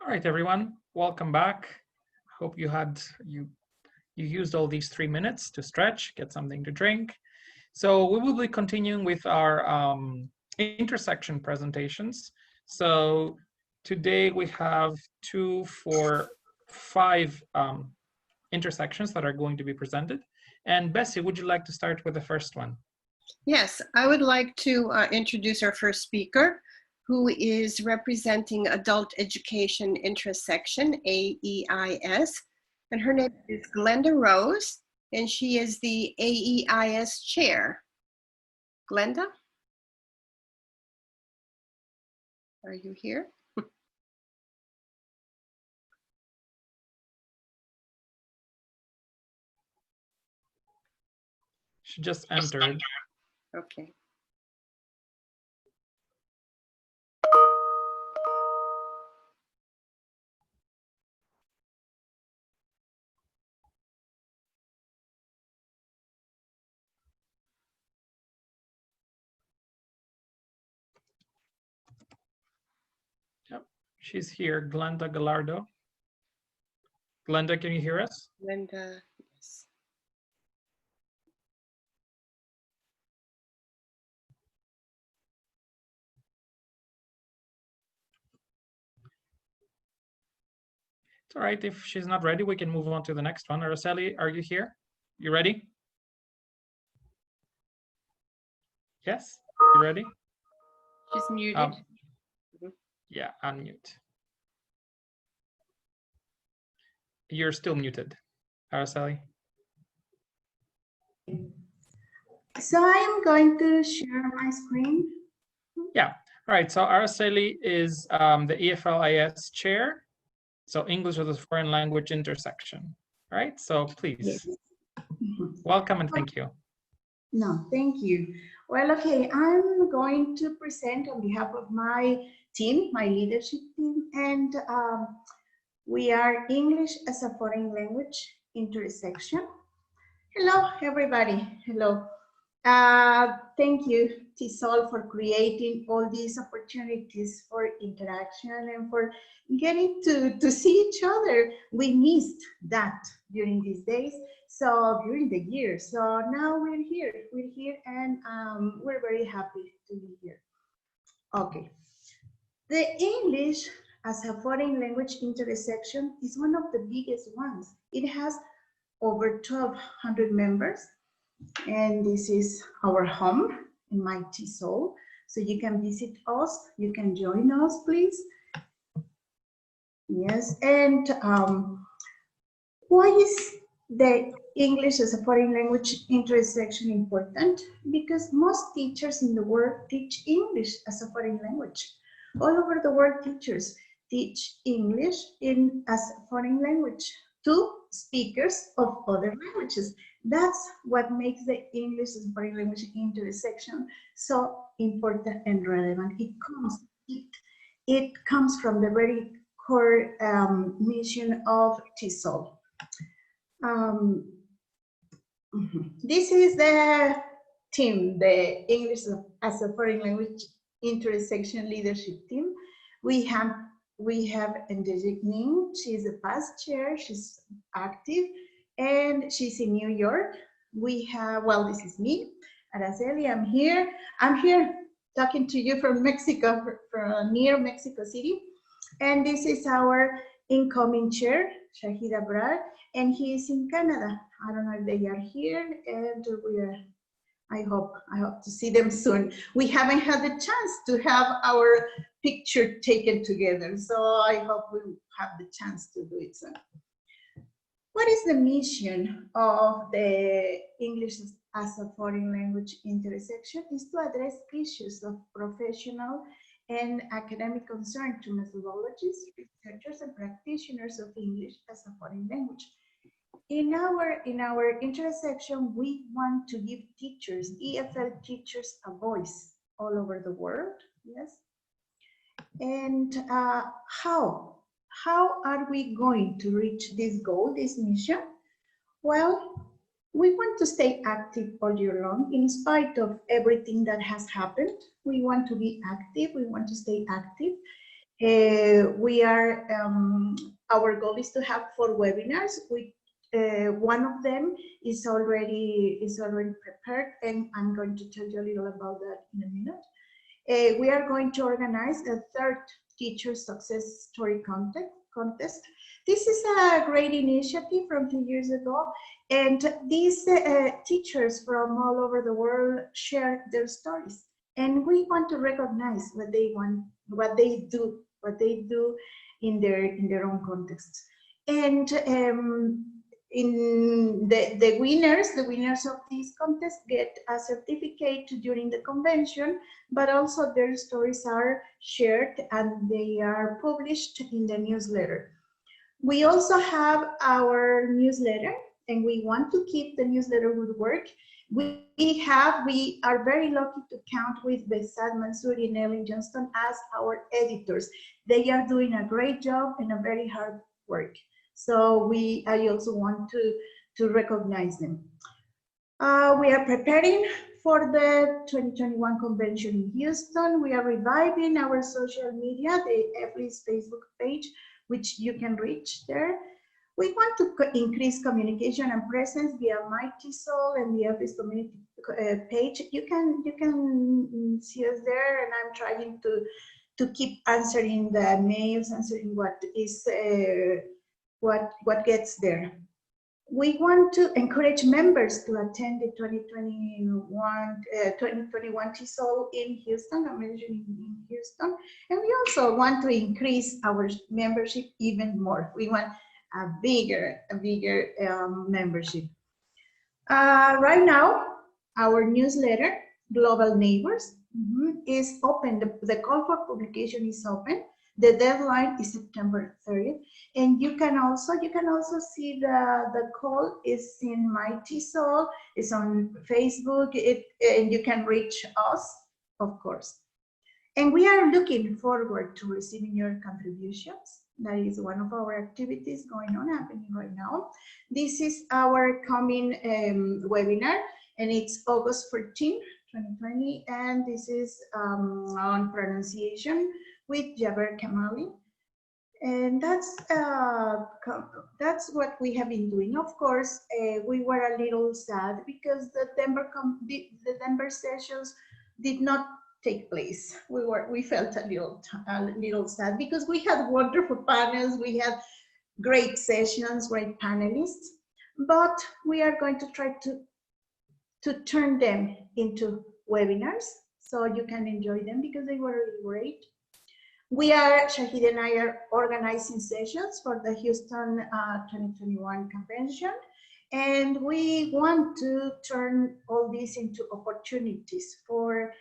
All right, everyone, welcome back. Hope you used all these 3 minutes to stretch, get something to drink. So we will be continuing with our intersection presentations. So today we have 2, 4, 5 intersections that are going to be presented. And Bessie, would you like to start with the first one? Yes, I would like to introduce our first speaker, who is representing Adult Education Intersection, AEIS. And her name is Glenda Rose, and she is the AEIS chair. Glenda? Are you here? She just entered. Okay. Yep, she's here, Glenda Gallardo. Glenda, can you hear us? Glenda, yes. It's all right, if she's not ready, we can move on to the next one. Araceli, are you here? You ready? Yes, you ready? She's muted. Yeah, unmute. You're still muted, Araceli. So I'm going to share my screen. Yeah, all right, so Araceli is the EFLIS chair. So English as a foreign language intersection, all right? So please, Yes. welcome and thank you. No, thank you. Well, okay, I'm going to present on behalf of my team, my leadership team, and we are English as a foreign language intersection. Hello, everybody. Hello. Thank you, TESOL, for creating all these opportunities for interaction and for getting to see each other. We missed that during these days, so during the year. So now we're here, and we're very happy to be here. Okay. The English as a foreign language intersection is one of the biggest ones. It has over 1,200 members. And this is our home in my TESOL. So you can visit us, you can join us, please. Yes, and why is the English as a foreign language intersection important? Because most teachers in the world teach English as a foreign language. All over the world, teachers teach English as a foreign language to speakers of other languages. That's what makes the English as a foreign language intersection so important and relevant. It comes from the very core mission of TESOL. This is the team, the English as a foreign language intersection leadership team. We have Ndejik Ning, she's a past chair, she's active, and she's in New York. We have, well, this is me, Araceli, I'm here talking to you from Mexico, from near Mexico City. And this is our incoming chair, Shahida Brad, and he is in Canada. I don't know if they are here, and I hope to see them soon. We haven't had the chance to have our picture taken together, so I hope we have the chance to do it soon. What is the mission of the English as a foreign language intersection? Is to address issues of professional and academic concern to methodologists, researchers, and practitioners of English as a foreign language. In our intersection, we want to give teachers, EFL teachers, a voice all over the world, yes? And how are we going to reach this goal, this mission? Well, we want to stay active all year long in spite of everything that has happened. We want to be active, we want to stay active. We are, our goal is to have 4 webinars. One of them is already prepared, and I'm going to tell you a little about that in a minute. We are going to organize a 3rd Teacher Success Story contest. This is a great initiative from 2 years ago, and these teachers from all over the world share their stories, and we want to recognize what they do in their own contexts. And in the winners of this contest get a certificate during the convention, but also their stories are shared and they are published in the newsletter. We also have our newsletter, and we want to keep the newsletter good work. We are very lucky to count with Besat Mansouri and Ellen Johnston as our editors. They are doing a great job and a very hard work. So I also want to recognize them. We are preparing for the 2021 convention in Houston. We are reviving our social media, the EFLIS Facebook page, which you can reach there. We want to increase communication and presence via MyTESOL and the EFLIS community page. You can see us there, and I'm trying to keep answering the mails, answering what is what gets there. We want to encourage members to attend the 2021 TESOL in Houston. I'm mentioning in Houston, and we also want to increase our membership even more. We want a bigger membership. Right now, our newsletter, Global Neighbors, is open. The call for publication is open. The deadline is September 30th, and you can also see the call is in MyTESOL. It's on Facebook. And you can reach us, of course. And we are looking forward to receiving your contributions. That is one of our activities happening right now. This is our coming webinar, and it's August 14, 2020, and this is on pronunciation with Jaber Kamali. And that's what we have been doing. Of course, we were a little sad because the Denver sessions did not take place. We felt a little sad because we had wonderful panels, we had great sessions, great panelists, but we are going to try to turn them into webinars so you can enjoy them because they were really great. Shahid and I are organizing sessions for the Houston 2021 convention, and we want to turn all this into opportunities for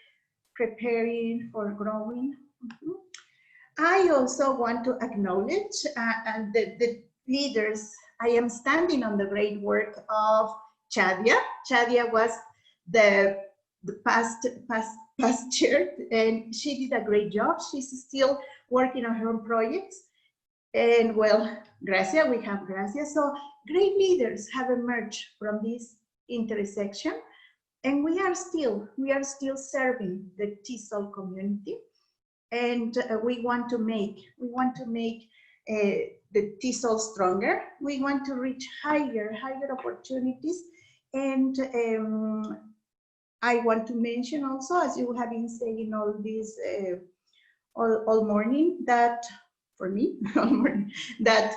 preparing, for growing. I also want to acknowledge the leaders. I am standing on the great work of Chadia. Chadia was the past chair, and she did a great job. She's still working on her own projects. And well, Gracia, we have Gracia. So great leaders have emerged from this intersection, and we are still serving the TESOL community, and we want to make the TESOL stronger. We want to reach higher opportunities, and I want to mention also, as you have been saying all this all morning, that for me, that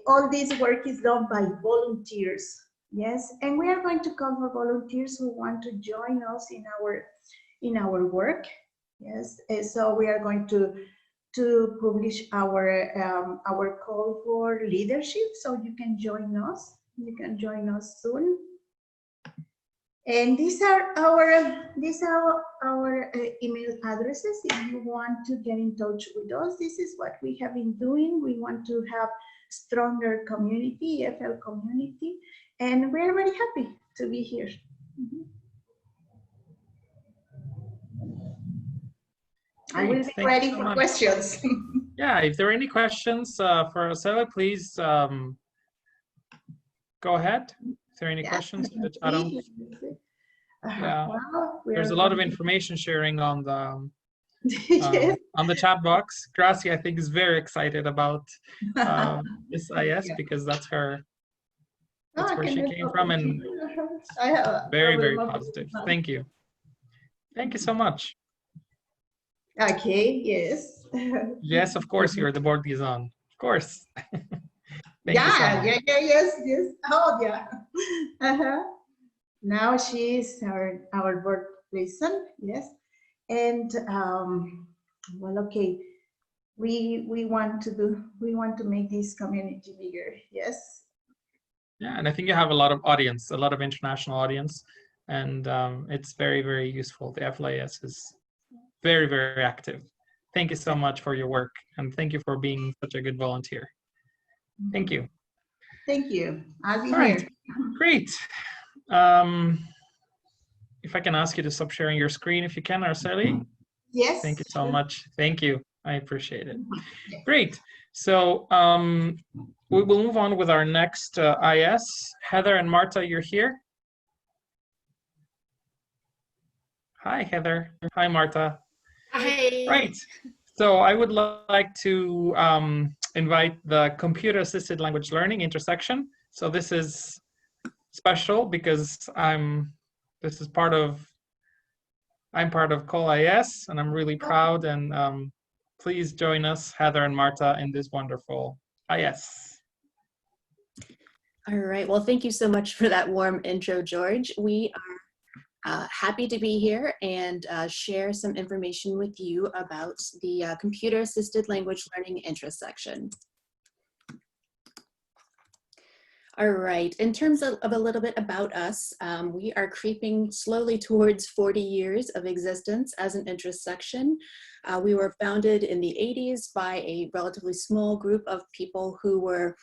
all this work is done by volunteers. Yes, and we are going to call for volunteers who want to join us in our work. Yes, so we are going to publish our call for leadership, so you can join us. You can join us soon. And these are our email addresses. If you want to get in touch with us, this is what we have been doing. We want to have stronger community, EFL community, and we're very happy to be here. I will be ready for questions. Yeah, if there are any questions for Araceli, please go ahead. If there are any questions, I don't. Yeah, there's a lot of information sharing on Yes. on the chat box. Gracie, I think, is very excited about this IS Yeah. because that's Oh, I where she cannot came from, open and here. I have a very, problem very opening positive. now. Thank you. Thank you so much. Okay, yes. Yes, of course, you're the board liaison. Of course. Thank you so Yeah, much. yes. Oh, yeah. Uh-huh. Now she is our board liaison, yes. And well, okay. We want to make this community bigger, yes. Yeah, and I think you have a lot of audience, a lot of international audience, and it's very, very useful. The FLIS is very, very active. Thank you so much for your work, and thank you for being such a good volunteer. Thank you. Thank you. I'll be All here. right, great. If I can ask you to stop sharing your screen if you can, Araceli. Yes. Thank you so much. Thank you. I appreciate it. Yes. Great. So we will move on with our next IS. Heather and Marta, you're here. Hi, Heather. Hi, Marta. Hi. Right. So I would like to invite the computer-assisted language learning intersection. So this is special because I'm part of COL-IS, and I'm really proud. And please join us, Heather and Marta, in this wonderful IS. All right. Well, thank you so much for that warm intro, George. We are happy to be here and share some information with you about the computer-assisted language learning intersection. All right, in terms of a little bit about us, we are creeping slowly towards 40 years of existence as an intersection. We were founded in the 80s by a relatively small group of people who were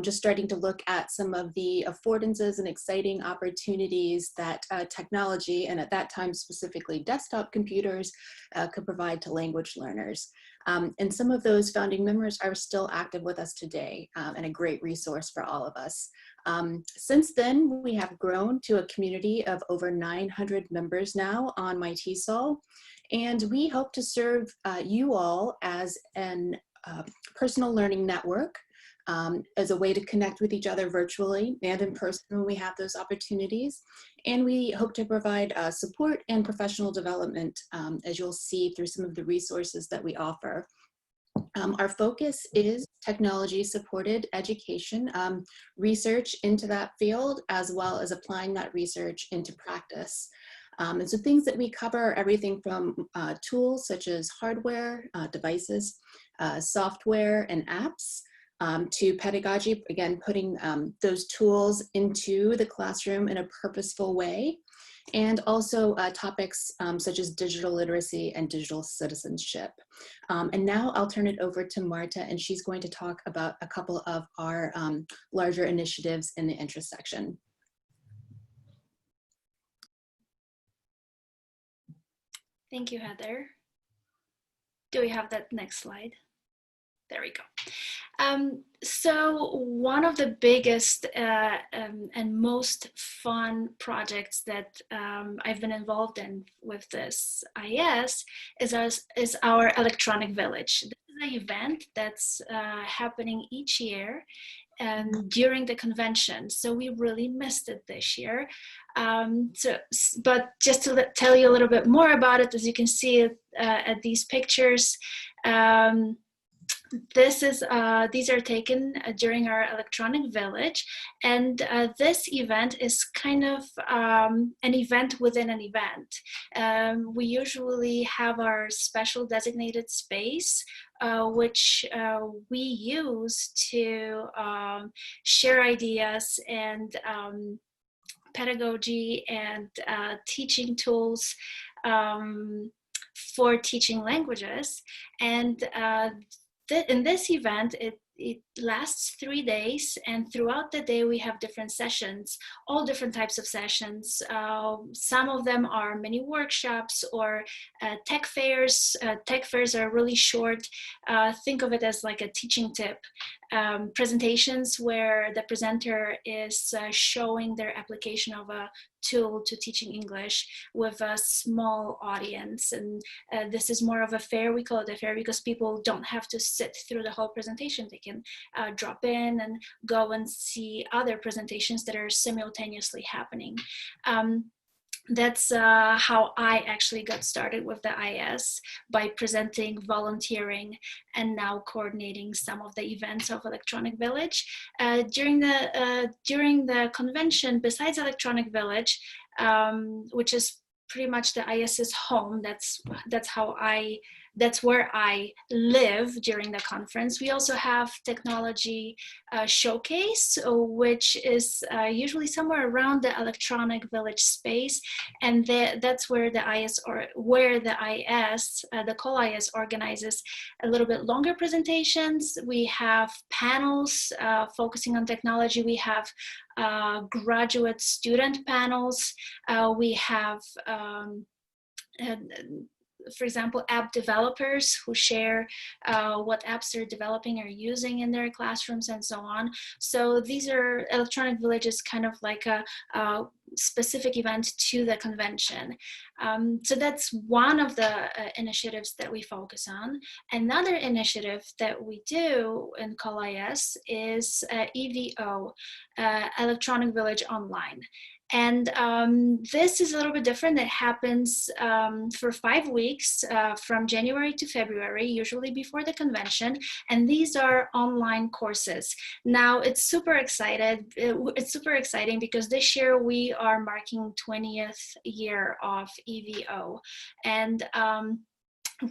just starting to look at some of the affordances and exciting opportunities that technology, and at that time specifically desktop computers, could provide to language learners. And some of those founding members are still active with us today, and a great resource for all of us. Since then, we have grown to a community of over 900 members now on MyTESOL, and we hope to serve you all as an personal learning network, as a way to connect with each other virtually and in person when we have those opportunities. And we hope to provide support and professional development, as you'll see through some of the resources that we offer. Our focus is technology-supported education, research into that field, as well as applying that research into practice. And so things that we cover are everything from tools such as hardware, devices, software, and apps, to pedagogy, again, putting those tools into the classroom in a purposeful way, and also topics such as digital literacy and digital citizenship. And now I'll turn it over to Marta, and she's going to talk about a couple of our larger initiatives in the intersection. Thank you, Heather. Do we have that next slide? There we go. So one of the biggest and most fun projects that I've been involved in with this IS is our electronic village. This is an event that's happening each year and during the convention. So we really missed it this year. But just to tell you a little bit more about it, as you can see at these pictures, these are taken during our electronic village, and this event is kind of an event within an event. We usually have our special designated space, which we use to share ideas and pedagogy and teaching tools for teaching languages. And in this event, it lasts 3 days, and throughout the day we have different sessions, all different types of sessions. Some of them are mini workshops or tech fairs. Tech fairs are really short. Think of it as like a teaching tip. Presentations where the presenter is showing their application of a tool to teaching English with a small audience. And this is more of a fair, we call it a fair, because people don't have to sit through the whole presentation. They can drop in and go and see other presentations that are simultaneously happening. That's how I actually got started with the IS, by presenting, volunteering, and now coordinating some of the events of Electronic Village. During the convention, besides Electronic Village, which is pretty much the IS's home, that's where I live during the conference. We also have technology showcase, which is usually somewhere around the Electronic Village space, and that's where the IS, the COL-IS organizes a little bit longer presentations. We have panels focusing on technology. We have graduate student panels. We have for example, app developers who share what apps they're developing or using in their classrooms and so on. So these are Electronic Villages, kind of like a specific event to the convention. So that's one of the initiatives that we focus on. Another initiative that we do in COL-IS is EVO, Electronic Village Online. And this is a little bit different. It happens for 5 weeks from January to February, usually before the convention. And these are online courses. Now it's super exciting because this year we are marking 20th year of EVO. And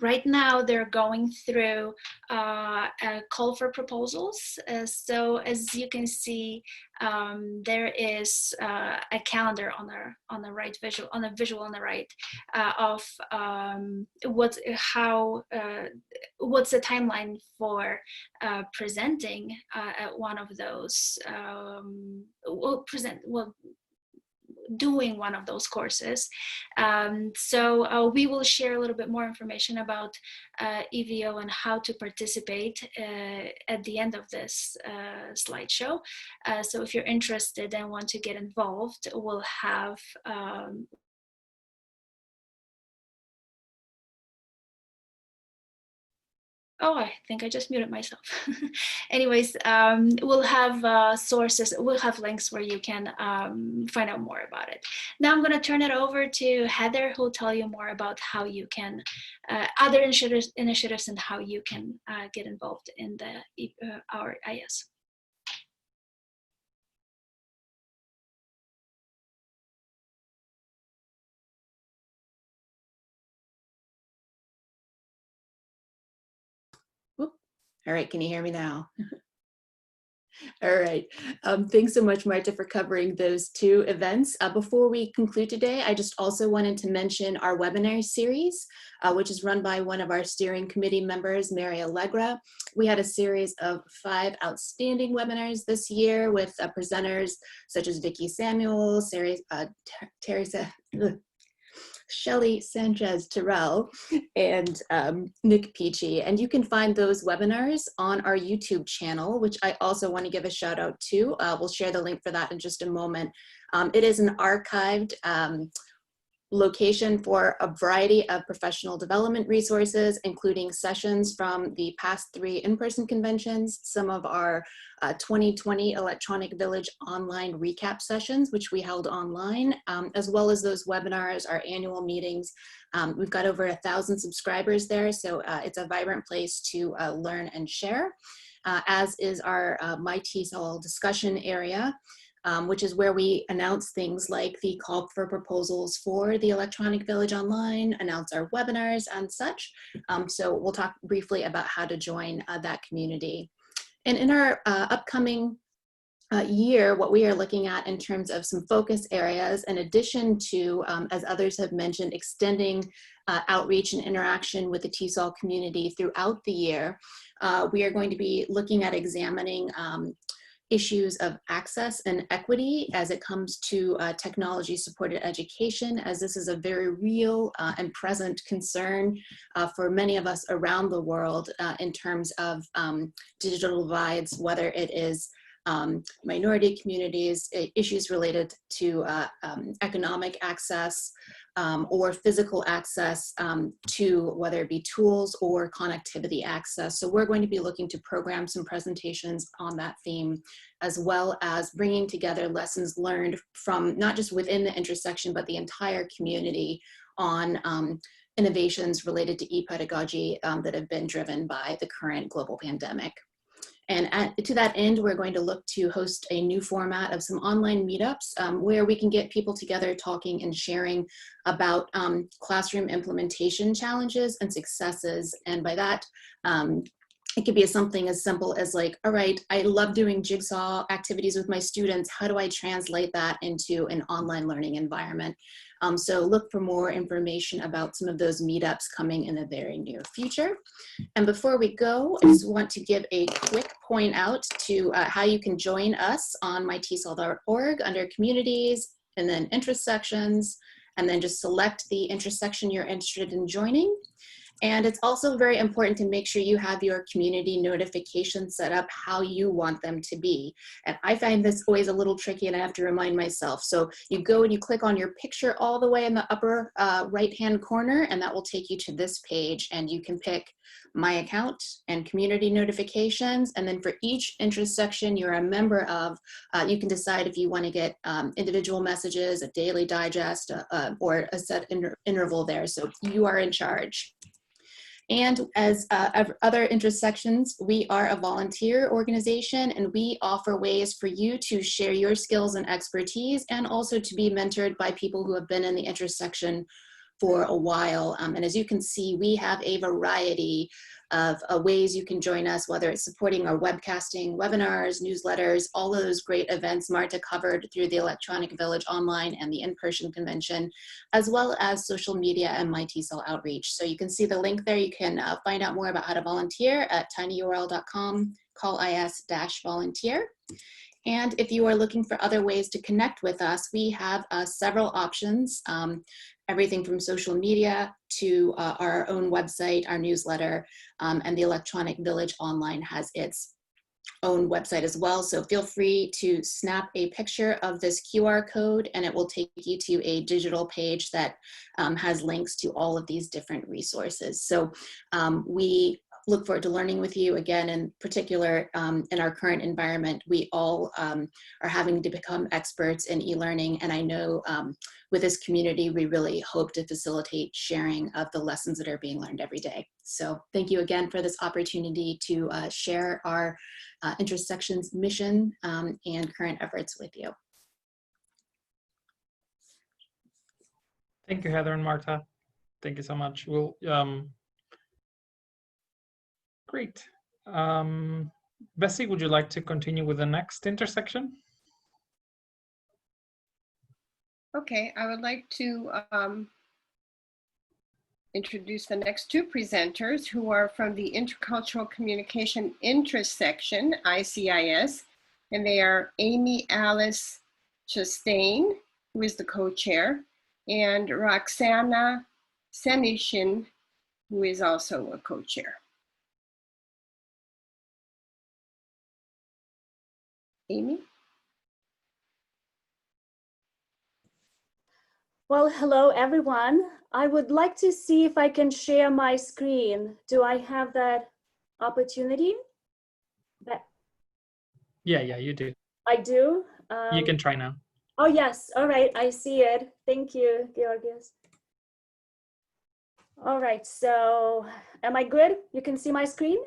right now they're going through a call for proposals. So as you can see, there is a calendar on the right visual, on the right, of what's the timeline for presenting at one of those. Doing one of those courses. So we will share a little bit more information about EVO and how to participate at the end of this slideshow. So if you're interested and want to get involved, we'll have oh, I think I just muted myself. Anyways, we'll have sources, we'll have links where you can find out more about it. Now I'm going to turn it over to Heather, who will tell you more about how you can, other initiatives and how you can get involved in our IS. All right, can you hear me now? All right, thanks so much, Marta, for covering those two events. Before we conclude today, I just also wanted to mention our webinar series, which is run by one of our steering committee members, Mary Allegra. We had a series of 5 outstanding webinars this year with presenters such as Vicki Samuel, Teresa, Shelly Sanchez-Terrell, and Nick Peachy. And you can find those webinars on our YouTube channel, which I also want to give a shout out to. We'll share the link for that in just a moment. It is an archived location for a variety of professional development resources, including sessions from the past 3 in-person conventions, some of our 2020 Electronic Village online recap sessions, which we held online, as well as those webinars, our annual meetings. We've got over 1,000 subscribers there, so it's a vibrant place to learn and share, as is our My TESOL discussion area, which is where we announce things like the call for proposals for the Electronic Village Online, announce our webinars and such. So we'll talk briefly about how to join that community. And in our upcoming year, what we are looking at in terms of some focus areas, in addition to, as others have mentioned, extending outreach and interaction with the TESOL community throughout the year, we are going to be looking at examining issues of access and equity as it comes to technology-supported education, as this is a very real and present concern for many of us around the world in terms of digital divides, whether it is minority communities, issues related to economic access or physical access to whether it be tools or connectivity access. So we're going to be looking to program some presentations on that theme, as well as bringing together lessons learned from not just within the intersection, but the entire community on innovations related to e-pedagogy that have been driven by the current global pandemic. And to that end, we're going to look to host a new format of some online meetups where we can get people together talking and sharing about classroom implementation challenges and successes. And by that, it could be something as simple as like, all right, I love doing jigsaw activities with my students. How do I translate that into an online learning environment? So look for more information about some of those meetups coming in the very near future. And before we go, I just want to give a quick point out to how you can join us on mytsol.org under communities and then interest sections, and then just select the intersection you're interested in joining. And it's also very important to make sure you have your community notifications set up how you want them to be. And I find this always a little tricky and I have to remind myself. So you go and you click on your picture all the way in the upper right-hand corner, and that will take you to this page, and you can pick My Account and Community Notifications. And then for each intersection you're a member of, you can decide if you want to get individual messages, a daily digest, or a set interval there. So you are in charge. And as other intersections, we are a volunteer organization, and we offer ways for you to share your skills and expertise, and also to be mentored by people who have been in the intersection for a while. And as you can see, we have a variety of ways you can join us, whether it's supporting our webcasting, webinars, newsletters, all of those great events Marta covered through the Electronic Village Online and the in-person convention, as well as social media and MyTESOL outreach. So you can see the link there. You can find out more about how to volunteer at tinyurl.com/volunteer. And if you are looking for other ways to connect with us, we have several options, everything from social media to our own website, our newsletter, and the Electronic Village Online has its own website as well. So feel free to snap a picture of this QR code, and it will take you to a digital page that has links to all of these different resources. So we look forward to learning with you again, in particular in our current environment. We all are having to become experts in e-learning, and I know with this community, we really hope to facilitate sharing of the lessons that are being learned every day. So thank you again for this opportunity to share our intersections mission and current efforts with you. Thank you, Heather and Marta. Thank you so much. We'll great. Bessie, would you like to continue with the next intersection? Okay, I would like to introduce the next two presenters, who are from the Intercultural Communication Intersection, ICIS, and they are Amy Alice Chastain, who is the co-chair, and Roxana Senishin, who is also a co-chair. Amy? Well, hello, everyone. I would like to see if I can share my screen. Do I have that opportunity? Yeah, you do. I do. You can try now. Oh, yes. All right. I see it. Thank you, Georgios. All right. So am I good? You can see my screen?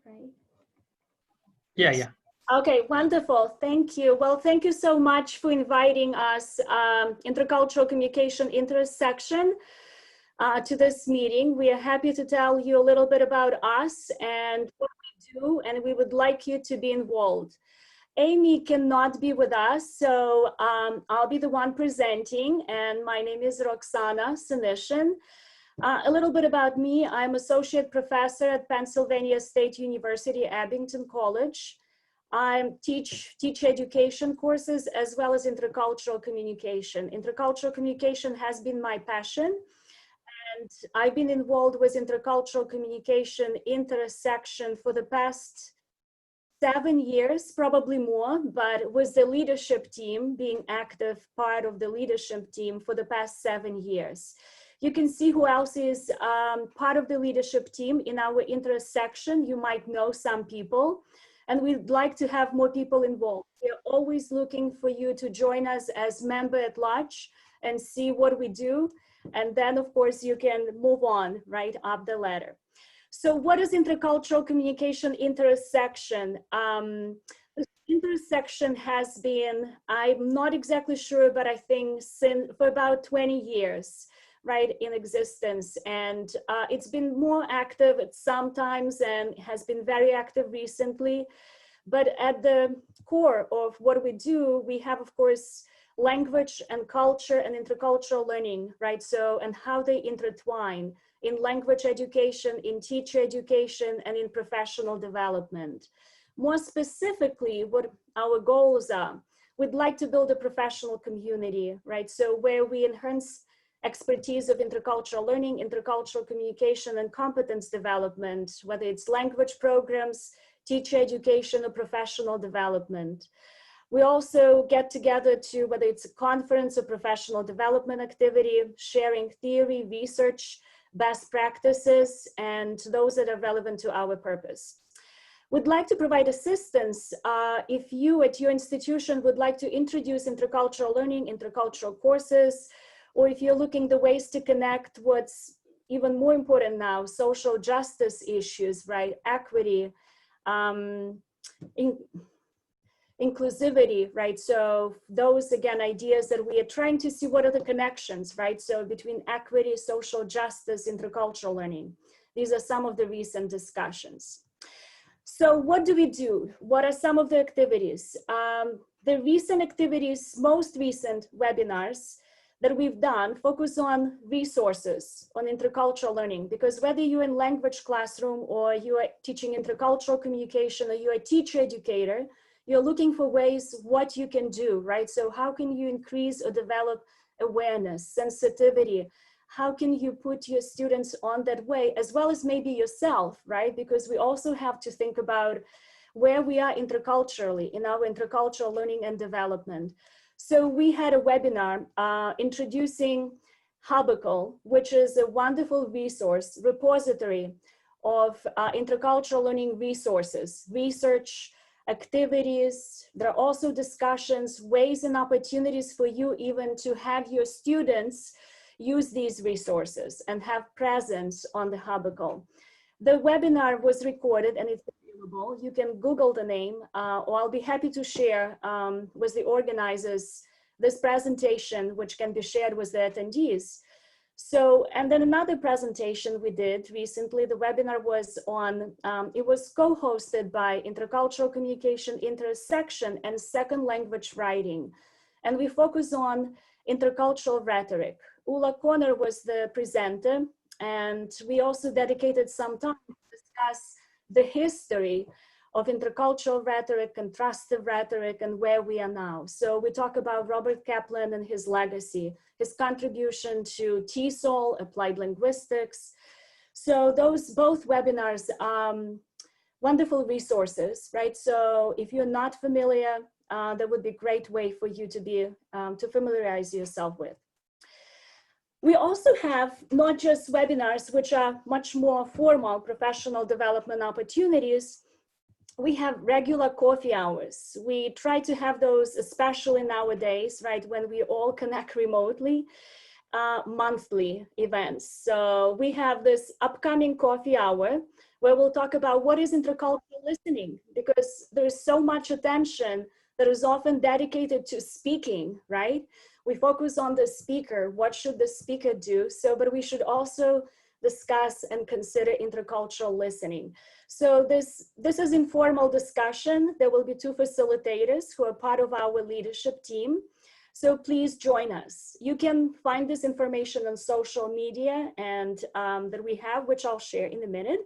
Right. Yeah. Okay, wonderful. Thank you. Well, thank you so much for inviting us, Intercultural Communication Intersection, to this meeting. We are happy to tell you a little bit about us and what we do, and we would like you to be involved. Amy cannot be with us, so I'll be the one presenting, and my name is Roxana Senishin. A little bit about me. I'm associate professor at Pennsylvania State University, Abington College. I teach education courses as well as intercultural communication. Intercultural communication has been my passion, and I've been involved with intercultural communication intersection for the past 7 years, probably more, but with the leadership team, being active part of the leadership team for the past 7 years. You can see who else is part of the leadership team in our intersection. You might know some people, and we'd like to have more people involved. We're always looking for you to join us as member at large and see what we do. And then, of course, you can move on right up the ladder. So what is intercultural communication intersection? The intersection has been, I'm not exactly sure, but I think for about 20 years, right, in existence. And it's been more active at some times and has been very active recently. But at the core of what we do, we have, of course, language and culture and intercultural learning, right? So, and how they intertwine in language education, in teacher education, and in professional development. More specifically, what our goals are, we'd like to build a professional community, right? So where we enhance expertise of intercultural learning, intercultural communication, and competence development, whether it's language programs, teacher education, or professional development. We also get together to, whether it's a conference or professional development activity, sharing theory, research, best practices, and those that are relevant to our purpose. We'd like to provide assistance if you at your institution would like to introduce intercultural learning, intercultural courses, or if you're looking the ways to connect what's even more important now, social justice issues, right? Equity, inclusivity, right? So those, again, ideas that we are trying to see what are the connections, right? So between equity, social justice, intercultural learning. These are some of the recent discussions. So what do we do? What are some of the activities? The recent activities, most recent webinars that we've done focus on resources on intercultural learning, because whether you're in language classroom or you are teaching intercultural communication or you're a teacher educator, you're looking for ways what you can do, right? So how can you increase or develop awareness, sensitivity? How can you put your students on that way, as well as maybe yourself, right? Because we also have to think about where we are interculturally in our intercultural learning and development. So we had a webinar introducing Hubicle, which is a wonderful resource, repository of intercultural learning resources, research, activities. There are also discussions, ways and opportunities for you even to have your students use these resources and have presence on the Hubicle. The webinar was recorded and it's available. You can Google the name, or I'll be happy to share with the organizers this presentation, which can be shared with the attendees. So, and then another presentation we did recently, the webinar was on, it was co-hosted by Intercultural Communication Intersection and Second Language Writing. And we focus on intercultural rhetoric. Ulla Conner was the presenter, and we also dedicated some time to discuss the history of intercultural rhetoric, contrastive rhetoric, and where we are now. So we talk about Robert Kaplan and his legacy, his contribution to TESOL, applied linguistics. So those both webinars, wonderful resources, right? So if you're not familiar, that would be a great way for you to be, to familiarize yourself with. We also have not just webinars, which are much more formal professional development opportunities. We have regular coffee hours. We try to have those, especially nowadays, right, when we all connect remotely, monthly events. So we have this upcoming coffee hour where we'll talk about what is intercultural listening, because there's so much attention that is often dedicated to speaking, right? We focus on the speaker, what should the speaker do? So, but we should also discuss and consider intercultural listening. So this is informal discussion. There will be 2 facilitators who are part of our leadership team. So please join us. You can find this information on social media and that we have, which I'll share in a minute.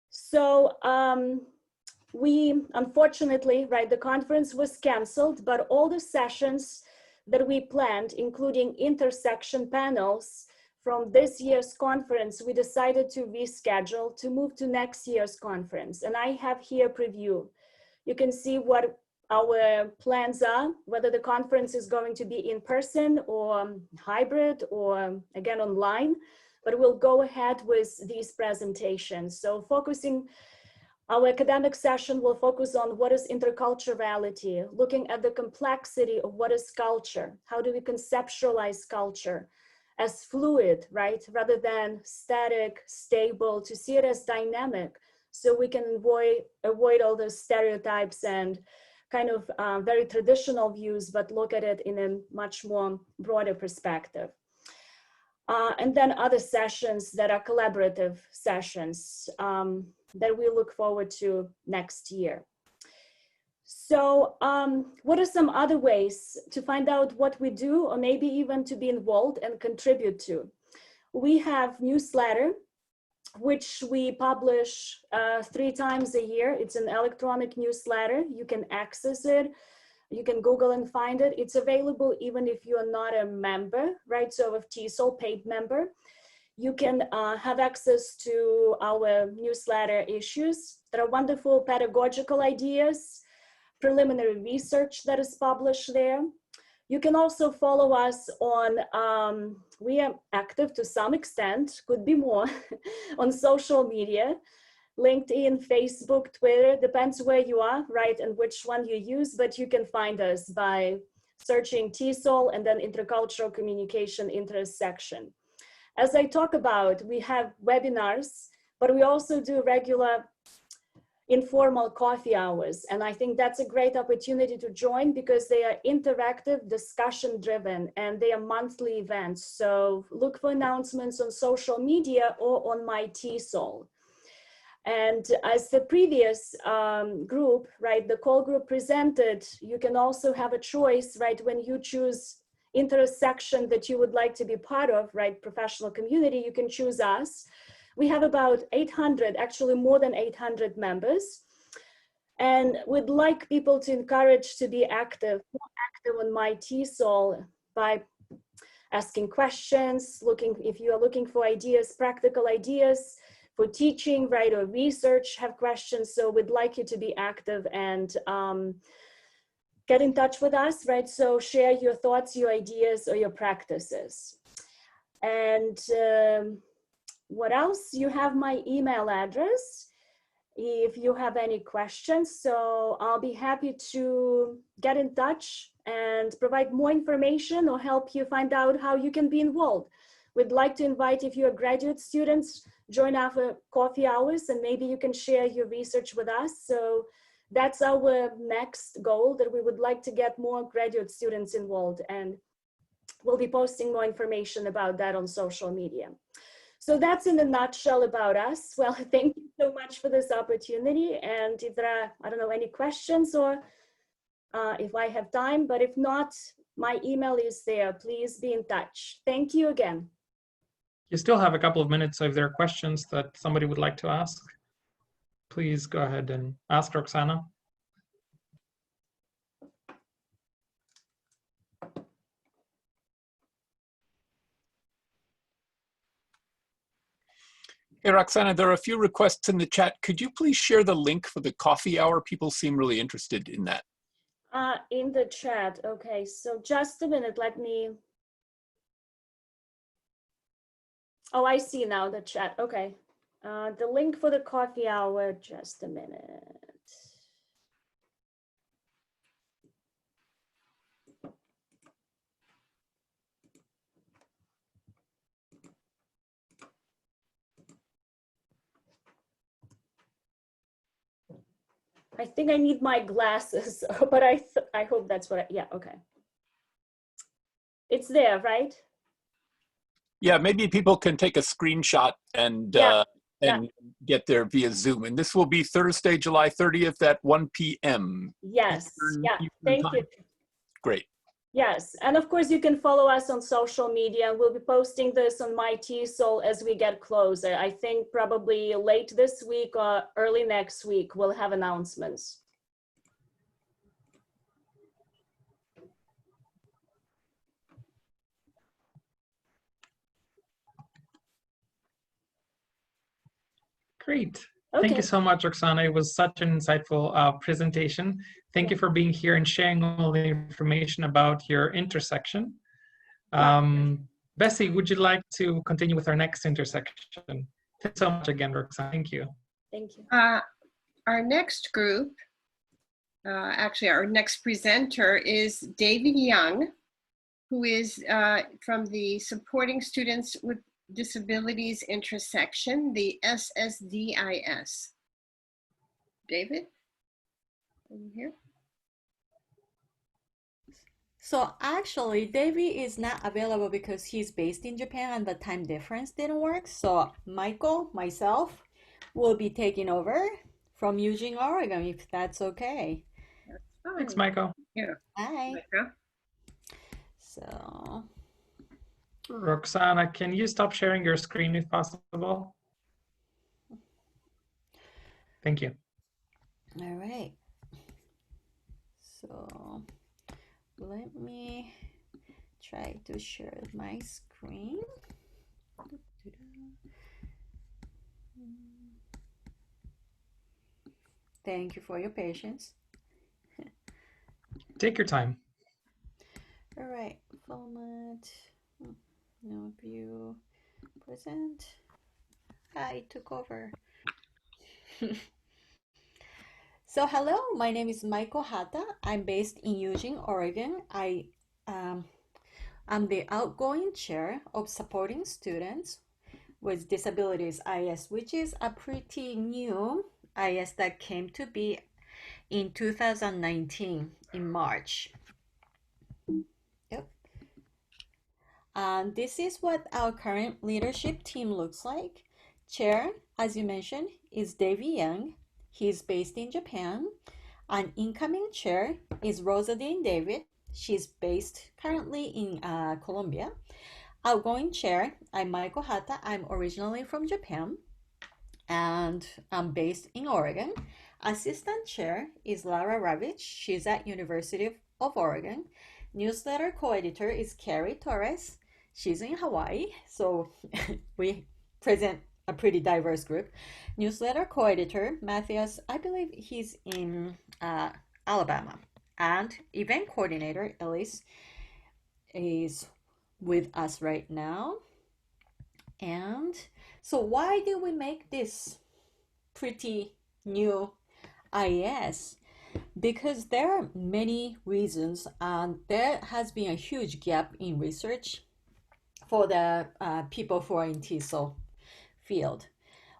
So we, unfortunately, right, the conference was canceled, but all the sessions that we planned, including intersection panels, from this year's conference, we decided to reschedule to move to next year's conference. And I have here preview. You can see what our plans are, whether the conference is going to be in person or hybrid or again online, but we'll go ahead with these presentations. So our academic session will focus on what is interculturality, looking at the complexity of what is culture. How do we conceptualize culture as fluid, right? Rather than static, stable, to see it as dynamic, so we can avoid all those stereotypes and kind of very traditional views, but look at it in a much more broader perspective. And then other sessions that are collaborative sessions that we look forward to next year. So what are some other ways to find out what we do, or maybe even to be involved and contribute to? We have newsletter, which we publish 3 times a year. It's an electronic newsletter. You can access it. You can Google and find it. It's available even if you are not a member, right? So of TESOL, paid member. You can have access to our newsletter issues. There are wonderful pedagogical ideas, preliminary research that is published there. You can also follow us on, we are active to some extent, could be more, on social media, LinkedIn, Facebook, Twitter, depends where you are, right, and which one you use, but you can find us by searching TESOL and then Intercultural Communication Intersection. As I talk about, we have webinars, but we also do regular informal coffee hours. And I think that's a great opportunity to join because they are interactive, discussion driven, and they are monthly events. So look for announcements on social media or on my TESOL. And as the previous group, right, the call group presented, you can also have a choice, right, when you choose intersection that you would like to be part of, right, professional community, you can choose us. We have about 800, actually more than 800 members. And we'd like people to encourage to be active, more active on my TESOL by asking questions, if you are looking for ideas, practical ideas for teaching, right, or research, have questions. So we'd like you to be active and get in touch with us, right? So share your thoughts, your ideas, or your practices. And what else? You have my email address if you have any questions. So I'll be happy to get in touch and provide more information or help you find out how you can be involved. We'd like to invite, if you're graduate students, join our coffee hours and maybe you can share your research with us. So that's our next goal, that we would like to get more graduate students involved, and we'll be posting more information about that on social media. So that's in a nutshell about us. Well, thank you so much for this opportunity. And if there are, I don't know, any questions or if I have time, but if not, my email is there. Please be in touch. Thank you again. You still have a couple of minutes, so if there are questions that somebody would like to ask, please go ahead and ask Roxana. Hey, Roxana, there are a few requests in the chat. Could you please share the link for the coffee hour? People seem really interested in that. In the chat, okay, so just a minute, let me. Oh, I see now the chat, okay. The link for the coffee hour, just a minute. I think I need my glasses, but I hope that's what yeah, okay. It's there, right? Yeah, maybe people can take a screenshot and get there via Zoom. And this will be Thursday, July 30th at 1 p.m. Yes, Eastern thank time. you. Great. Yes, and of course you can follow us on social media. We'll be posting this on my TESOL as we get closer. I think probably late this week or early next week we'll have announcements. Great. Okay. Thank you so much, Roxana. It was such an insightful presentation. Thank you for being here and sharing all the information about your intersection. Bessie, would you like to continue with our next intersection? Thanks so much again, Roxana. Thank you. Thank you. Our next group, actually our next presenter is David Young, who is from the Supporting Students with Disabilities intersection, the SSDIS. David, are you here? So actually, Davey is not available because he's based in Japan and the time difference didn't work. So Michael, myself, will be taking over from Eugene, Oregon, if that's okay. Thanks, Michael. Yeah. Hi. Micah. So, Roxana, can you stop sharing your screen if possible? Thank you. all right. So let me try to share my screen. Thank you for your patience. Take your time. All right, format, no view, present. I took over. So hello, my name is Michael Hata. I'm based in Eugene, Oregon. I'm the outgoing chair of Supporting Students with Disabilities IS, which is a pretty new IS that came to be in 2019 in March. Yep. And this is what our current leadership team looks like. Chair, as you mentioned, is Davey Young. He's based in Japan. An incoming chair is Rosadine David. She's based currently in Colombia. Outgoing chair, I'm Michael Hata. I'm originally from Japan and I'm based in Oregon. Assistant chair is Lara Ravich. She's at University of Oregon. Newsletter co-editor is Carrie Torres. She's in Hawaii, so we present a pretty diverse group. Newsletter co-editor Matthias, I believe he's in Alabama. And event coordinator Elise is with us right now. And so why did we make this pretty new IES? Because there are many reasons, and there has been a huge gap in research for the people who are in TESOL field.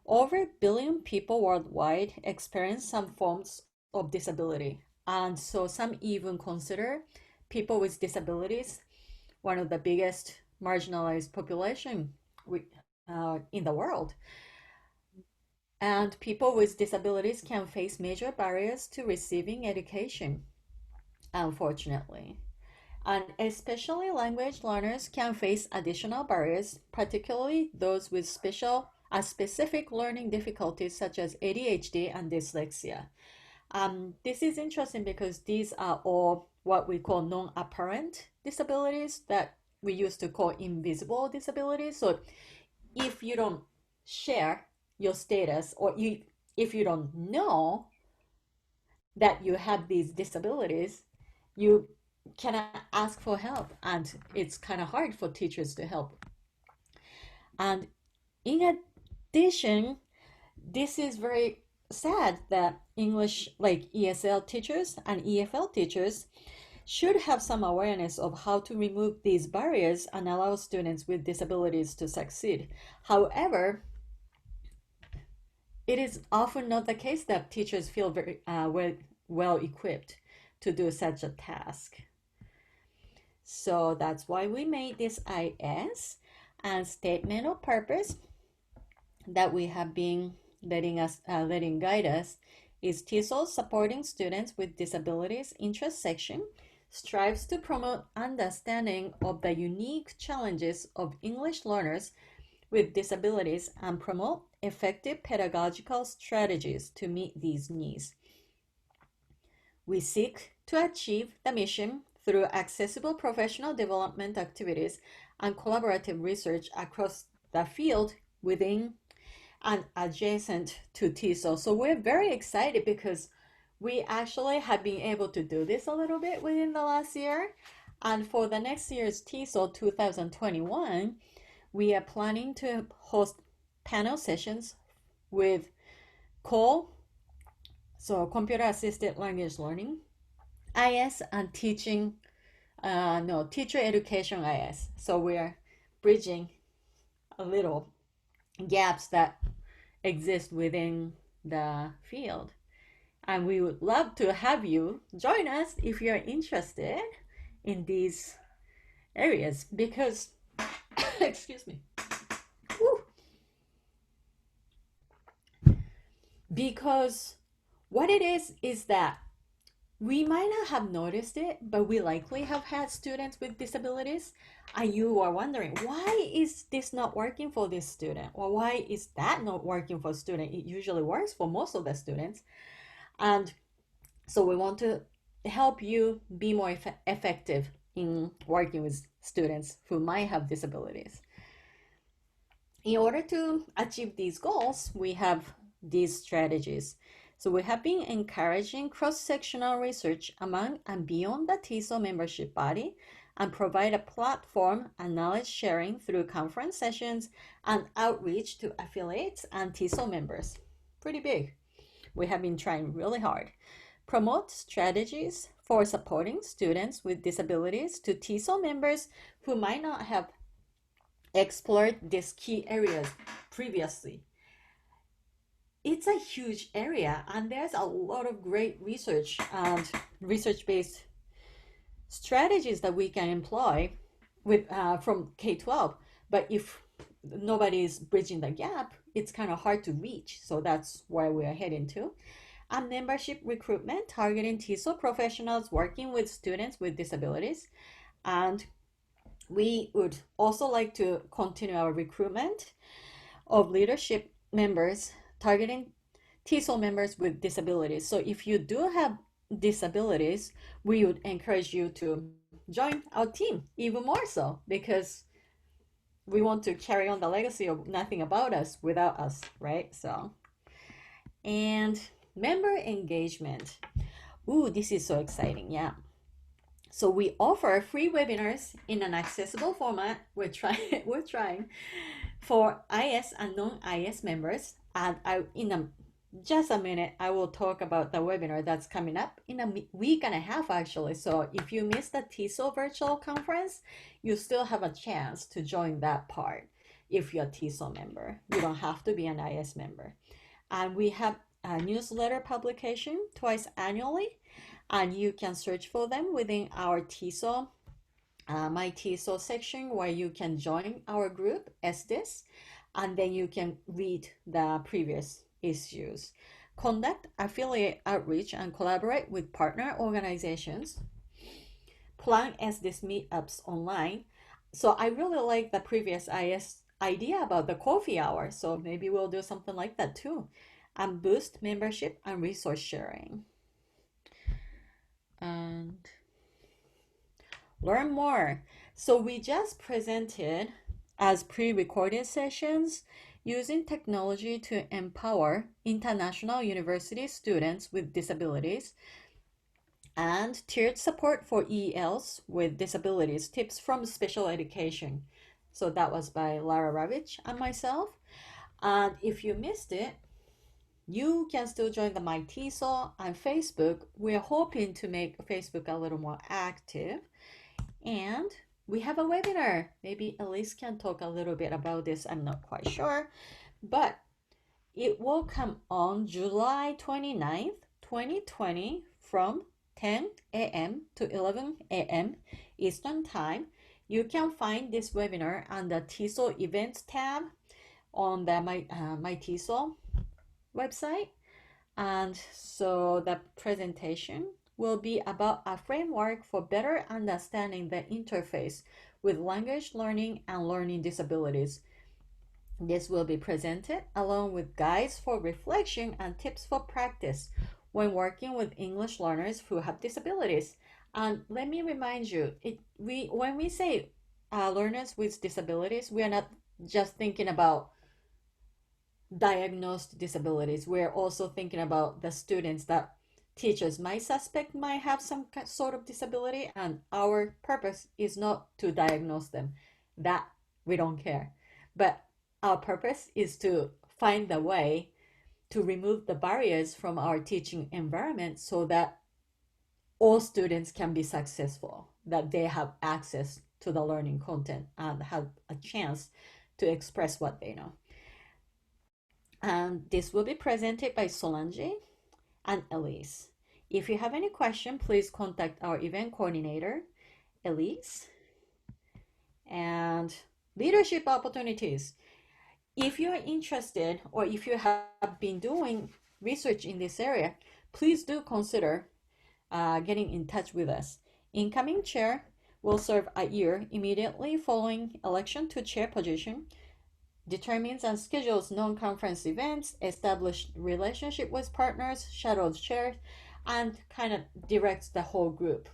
Over a billion people worldwide experience some forms of disability, and so some even consider people with disabilities one of the biggest marginalized population in the world. And people with disabilities can face major barriers to receiving education, unfortunately. And especially language learners can face additional barriers, particularly those with specific learning difficulties such as ADHD and dyslexia. This is interesting because these are all what we call non-apparent disabilities that we used to call invisible disabilities. So if you don't share your status or if you don't know that you have these disabilities, you cannot ask for help, and it's kind of hard for teachers to help. And in addition, this is very sad that English, like ESL teachers and EFL teachers, should have some awareness of how to remove these barriers and allow students with disabilities to succeed. However, it is often not the case that teachers feel very well equipped to do such a task. So that's why we made this IS, and statement of purpose that we have been letting guide us is TESOL Supporting Students with Disabilities interest section strives to promote understanding of the unique challenges of English learners with disabilities and promote effective pedagogical strategies to meet these needs. We seek to achieve the mission through accessible professional development activities and collaborative research across the field within and adjacent to TESOL. So we're very excited because we actually have been able to do this a little bit within the last year. And for the next year's TESOL 2021, we are planning to host panel sessions with computer assisted language learning, IS, and teacher education IS. So we're bridging a little gaps that exist within the field. And we would love to have you join us if you're interested in these areas because, excuse me, Woo. Because what it is that we might not have noticed it, but we likely have had students with disabilities, and you are wondering, why is this not working for this student? Or why is that not working for a student? It usually works for most of the students. And so we want to help you be more effective in working with students who might have disabilities. In order to achieve these goals, we have these strategies. So we have been encouraging cross-sectional research among and beyond the TESOL membership body and provide a platform and knowledge sharing through conference sessions and outreach to affiliates and TESOL members. Pretty big. We have been trying really hard. Promote strategies for supporting students with disabilities to TESOL members who might not have explored these key areas previously. It's a huge area, and there's a lot of great research and research-based strategies that we can employ with from K-12. But if nobody is bridging the gap, it's kind of hard to reach. So that's where we are heading to. And membership recruitment, targeting TESOL professionals working with students with disabilities. And we would also like to continue our recruitment of leadership members targeting TESOL members with disabilities. So if you do have disabilities, we would encourage you to join our team even more so, because we want to carry on the legacy of nothing about us without us, right? So, and member engagement. Ooh, this is so exciting, yeah. So we offer free webinars in an accessible format. We're trying for IS and non-IS members. And just a minute, I will talk about the webinar that's coming up in a week and a half, actually. So if you missed the TESOL virtual conference, you still have a chance to join that part if you're a TESOL member. You don't have to be an IS member. And we have a newsletter publication twice annually, and you can search for them within our TESOL, My TESOL section, where you can join our group, SDS, and then you can read the previous issues. Conduct affiliate outreach and collaborate with partner organizations. Plan SDS meetups online. So I really like the previous IS idea about the coffee hour. So maybe we'll do something like that too. And boost membership and resource sharing. And learn more. So we just presented as pre-recorded sessions using technology to empower international university students with disabilities and tiered support for ELs with disabilities, tips from special education. So that was by Lara Ravich and myself. And if you missed it, you can still join the My TESOL and Facebook. We're hoping to make Facebook a little more active. And we have a webinar. Maybe Elise can talk a little bit about this. I'm not quite sure. But it will come on July 29th, 2020 from 10 a.m. to 11 a.m. Eastern Time. You can find this webinar on the TESOL Events tab on the My TESOL website. And so the presentation will be about a framework for better understanding the interface with language learning and learning disabilities. This will be presented along with guides for reflection and tips for practice when working with English learners who have disabilities. And let me remind you, when we say learners with disabilities, we are not just thinking about diagnosed disabilities. We're also thinking about the students that teachers might suspect might have some sort of disability, and our purpose is not to diagnose them. That we don't care. But our purpose is to find the way to remove the barriers from our teaching environment so that all students can be successful, that they have access to the learning content and have a chance to express what they know. And this will be presented by Solange and Elise. If you have any question, please contact our event coordinator, Elise. And leadership opportunities. If you are interested or if you have been doing research in this area, please do consider getting in touch with us. Incoming chair will serve a year immediately following election to chair position, determines and schedules non-conference events, establish relationship with partners, shadows chairs, and kind of directs the whole group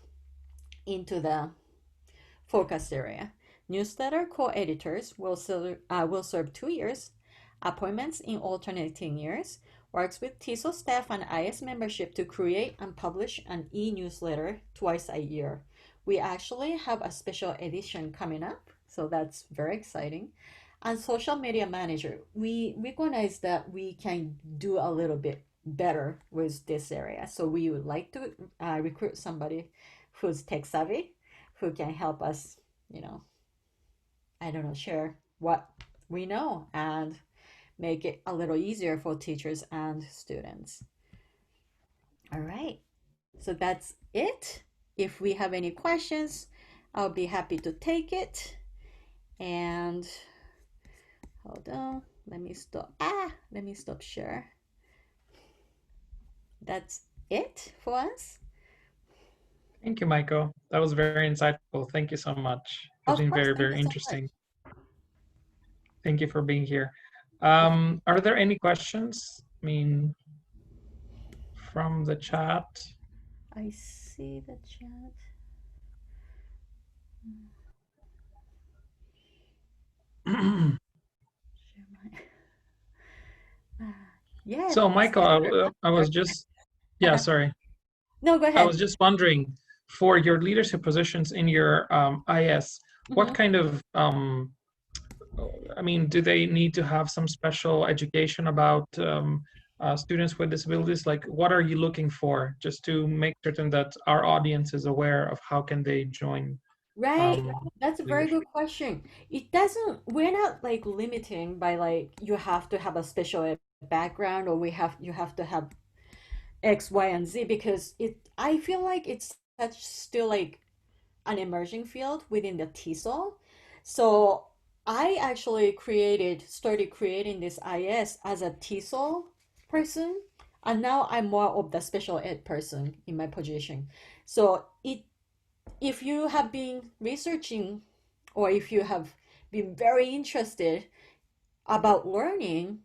into the focus area. Newsletter co-editors will serve 2 years, appointments in alternating years, works with TESOL staff and IS membership to create and publish an e-newsletter twice a year. We actually have a special edition coming up, so that's very exciting. And social media manager, we recognize that we can do a little bit better with this area. So we would like to recruit somebody who's tech savvy, who can help us, share what we know and make it a little easier for teachers and students. All right, so that's it. If we have any questions, I'll be happy to take it. And hold on, let me stop share. That's it for us. Thank you, Maiko. That was very insightful. Thank you so much. It's been very, very interesting. Thank you for being here. Are there any questions? I mean, from the chat? I see the chat. Yeah. So, Michael, I was just, sorry. No, go ahead. I was just wondering, for your leadership positions in your IS, what kind of, do they need to have some special education about students with disabilities? Like, what are you looking for, just to make certain that our audience is aware of how can they join? Right, that's a very good question. We're not like limiting by like you have to have a special ed background or you have to have X, Y, and Z, because I feel like it's still like an emerging field within the TESOL. So I actually started creating this IS as a TESOL person, and now I'm more of the special ed person in my position. So if you have been researching or if you have been very interested about learning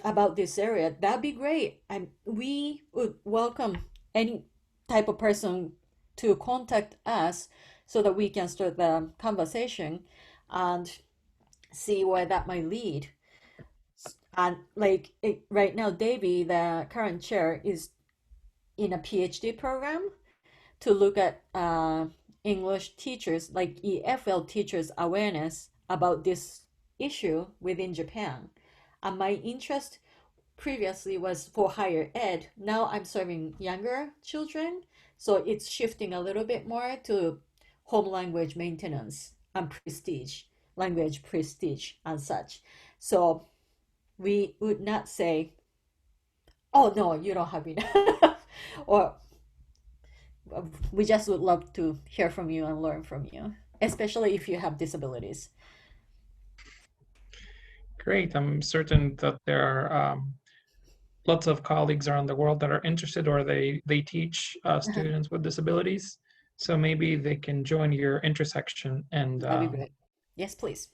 about this area, that'd be great. And we would welcome any type of person to contact us so that we can start the conversation and see where that might lead. And right now, Davey, the current chair, is in a PhD program to look at English teachers, like EFL teachers' awareness about this issue within Japan. And my interest previously was for higher ed. Now I'm serving younger children, so it's shifting a little bit more to home language maintenance and language prestige and such. So we would not say, oh no, you don't have enough, or we just would love to hear from you and learn from you, especially if you have disabilities. Great. I'm certain that there are lots of colleagues around the world that are interested, or they teach students with disabilities. So maybe they can join your intersection. And that'd be great. Yes, please.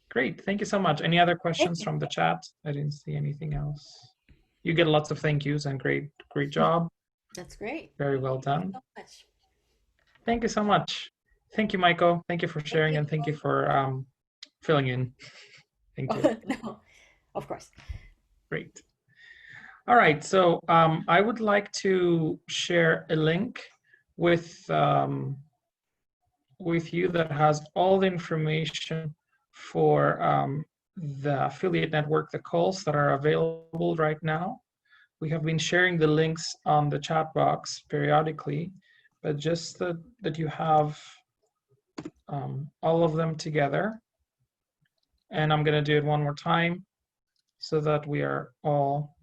Great. Thank you so much. Any other questions from the chat? I didn't see anything else. You get lots of thank yous, and great job. That's great. Very well done. Thank you so much. Thank you so much. Thank you, Maiko. Thank you for sharing, and thank you for filling in. Thank you. No. Of course. Great. All right, so I would like to share a link with you that has all the information for the affiliate network, the calls that are available right now. We have been sharing the links on the chat box periodically, but just that you have all of them together. And I'm going to do it one more time so that we are all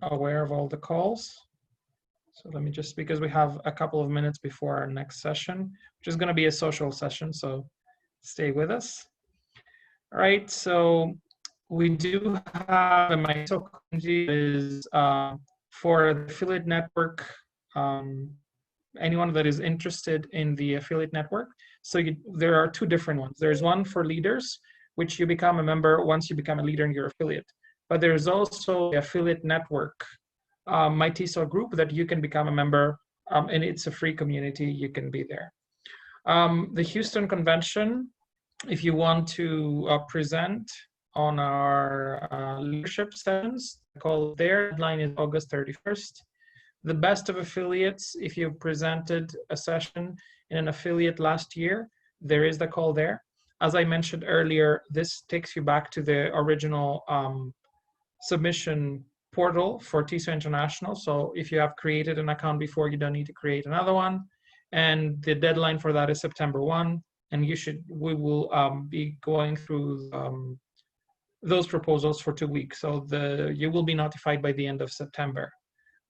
aware of all the calls. So let me just, because we have a couple of minutes before our next session, which is going to be a social session, so stay with us. All right, so we do have a MySO community is for the affiliate network, anyone that is interested in the affiliate network. So there are two different ones. There's one for leaders, which you become a member once you become a leader in your affiliate. But there's also the affiliate network, My TESOL group, that you can become a member, and it's a free community. You can be there. The Houston Convention, if you want to present on our leadership sessions, their deadline is August 31st. The best of affiliates, if you've presented a session in an affiliate last year, there is the call there. As I mentioned earlier, this takes you back to the original submission portal for TESOL International. So if you have created an account before, you don't need to create another one. And the deadline for that is September 1. And we will be going through those proposals for 2 weeks. So you will be notified by the end of September.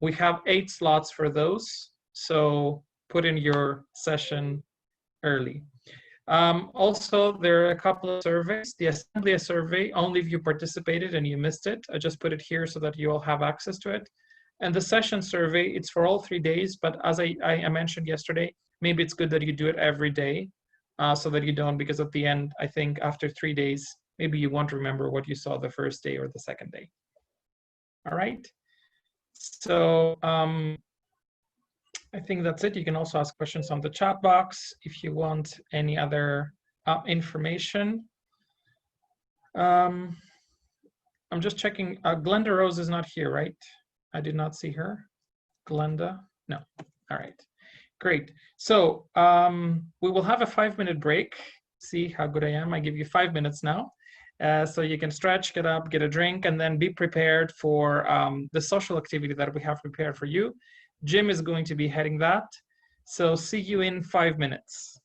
We have 8 slots for those. So put in your session early. Also, there are a couple of surveys. The Assembly survey, only if you participated and you missed it. I just put it here so that you all have access to it. And the session survey, it's for all 3 days, but as I mentioned yesterday, maybe it's good that you do it every day so that you don't, because at the end, I think after 3 days, maybe you won't remember what you saw the first day or the second day. All right. So I think that's it. You can also ask questions on the chat box if you want any other information. I'm just checking. Glenda Rose is not here, right? I did not see her. Glenda? No. All right. Great. So we will have a 5-minute break. See how good I am. I give you 5 minutes now. So you can stretch, get up, get a drink, and then be prepared for the social activity that we have prepared for you. Jim is going to be heading that. So see you in 5 minutes.